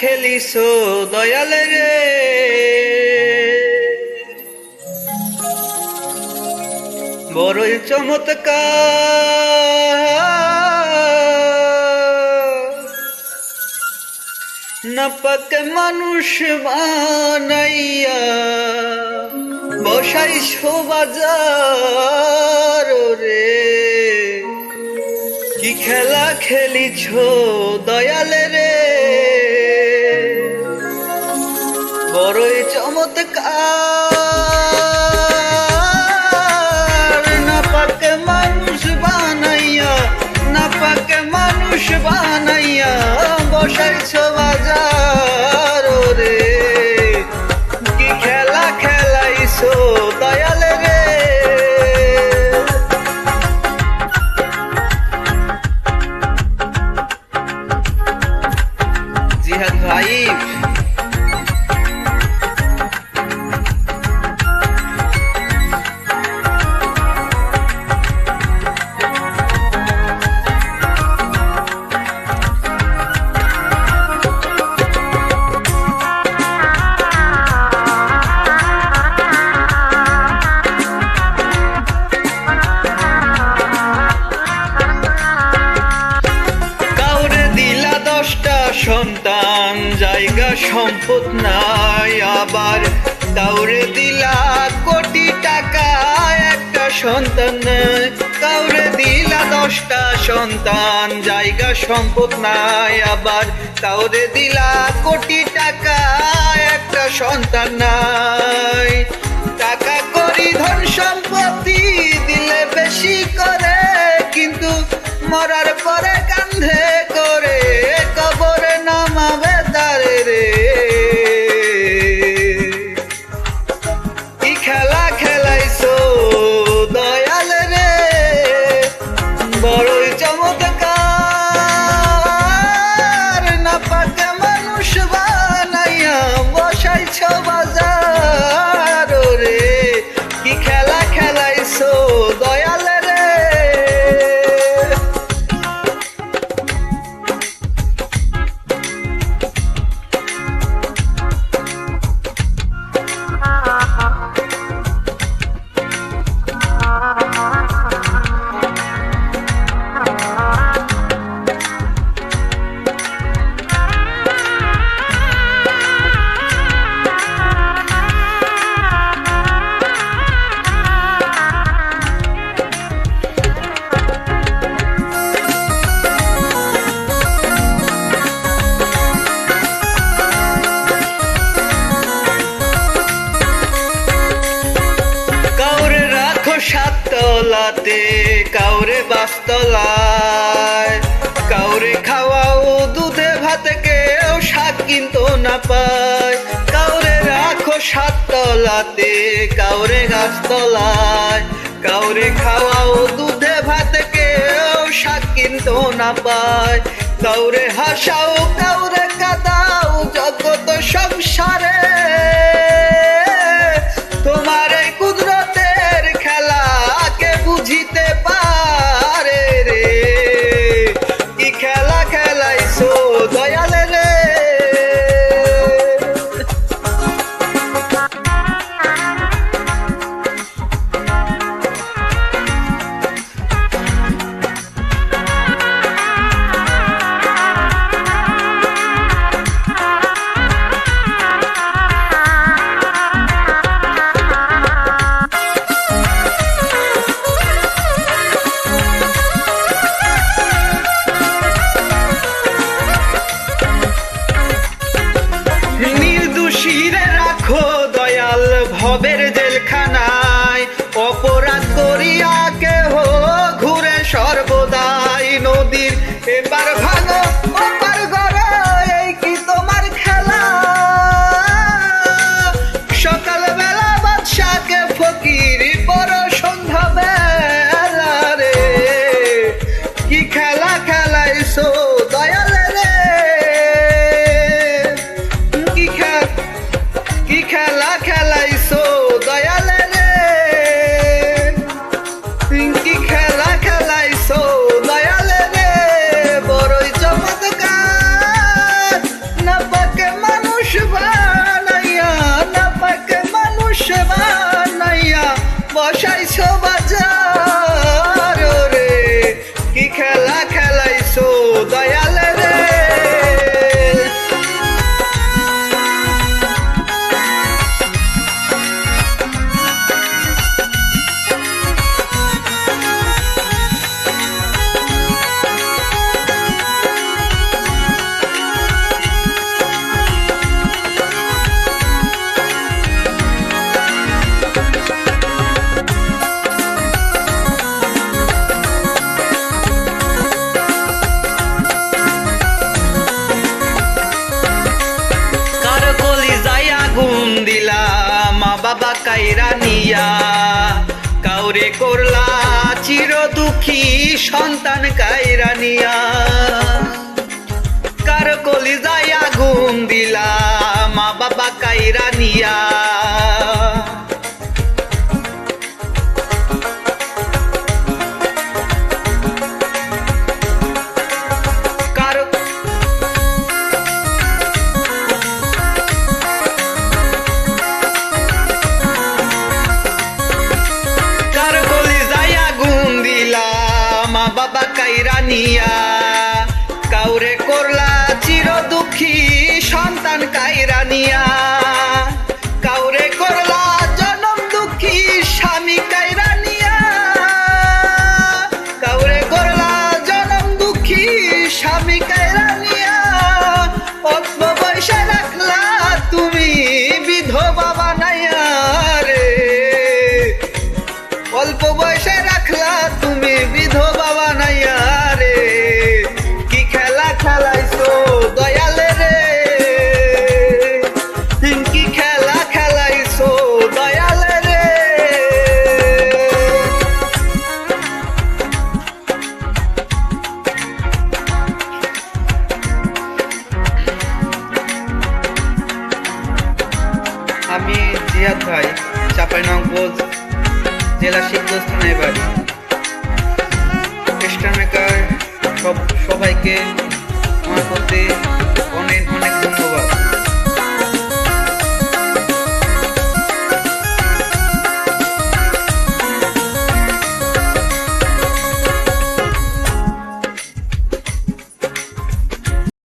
খেলিছো দয়াল রে, বড়ই চমৎকার। নাপাক মানুষ বানাইয়া বসাইছো বাজার রে, কি খেলা খেলিছো দয়াল রে, বড়ই চমৎকার। নাপাক মানুষ বানাইয়া, নাপাক মানুষ বানাইয়া বসাইছো বাজার রে, কি খেলা খেলাইছো দয়াল রে। জিহাদ ভাই, সন্তান জায়গা সম্পদ নাই, আবার কাউরে দিলা কোটি টাকা একটা সন্তান নাই। কাউরে দিলা 10টা সন্তান জায়গা সম্পদ নাই, আবার কাউরে দিলা কোটি টাকা একটা সন্তান নাই। টাকা করি ধন সম্পত্তি দিলে বেশি করে, কিন্তু মরার পরে কান্ধে করে কবরে নামাবে তারে রে, কি খেলা খেলাইছো দয়াল রে, বড়ই চমৎকার। নাপাক মানুষ বানাইয়া বসাইছো বাজার রে, কি খেলা খেলাইছো দয়াল রে। সাততলাতে কাউরে 5তলায়, কাউরে খাওয়াও দুধে ভাতে কেউ শাক কিনতো না পায়। কাউরে রাখো 7তলাতে কাউরে গাছতলায়, কাউরে খাওয়াও দুধে ভাতে কেউ শাক কিনতো না পায়। কাউরে হাসাও কাউরে কাদাও জগত সংসারে, তোমার এই কুদরতের খেলা কে বুঝিতে পারে রে, কি খেলা খেলাইছো দয়াল রে। ভবের জেলখানায় অপরাধ করিয়া কেহ ঘুরে সর্বদাই, নদীর এপার ভাঙো ওপার গড়ো এই কি তোমার খেলা। সকালবেলা বাদশাকে ফকির বড় সন্ধ্যা বেলা রে, কি খেলা খেলাইছো দয়াল রে, কি খেলা খেলাইছো দয়াল রে, কি খেলা খেলাইছো দয়াল রে, বড়ই চমৎকার। নাপাক বাবা কাইরা নিয়া, কাউরে করলা চির দুঃখী সন্তান কাইরা নিয়া, কার কলিজায় আগুন দিলা মা বাবা কাইরা নিয়া। বাবা কাইরা নিয়া, কাউরে করলা চির দুঃখী সন্তান কাইরা নিয়া, কাউরে করলা জনম দুঃখী স্বামী কাইরা নিয়া, কাউরে করলা জনম দুঃখী স্বামী কাইরা নিয়া, অল্প বয়সে রাখলা তুমি বিধবা বানাইয়া রে, অল্প বয়সে রাখলা তুমি বিধবা বানাইয়া রে, কি খেলা খেলাইছো দয়ালে রে, কি খেলা খেলাইছো দয়ালে রে। আমি জিয়াদ ভাই, চাঁপাইনবাবগঞ্জ জেলা শিবগঞ্জ বাড়ি। স্টার মেকার সবাইকে আমার প্রতি অনেক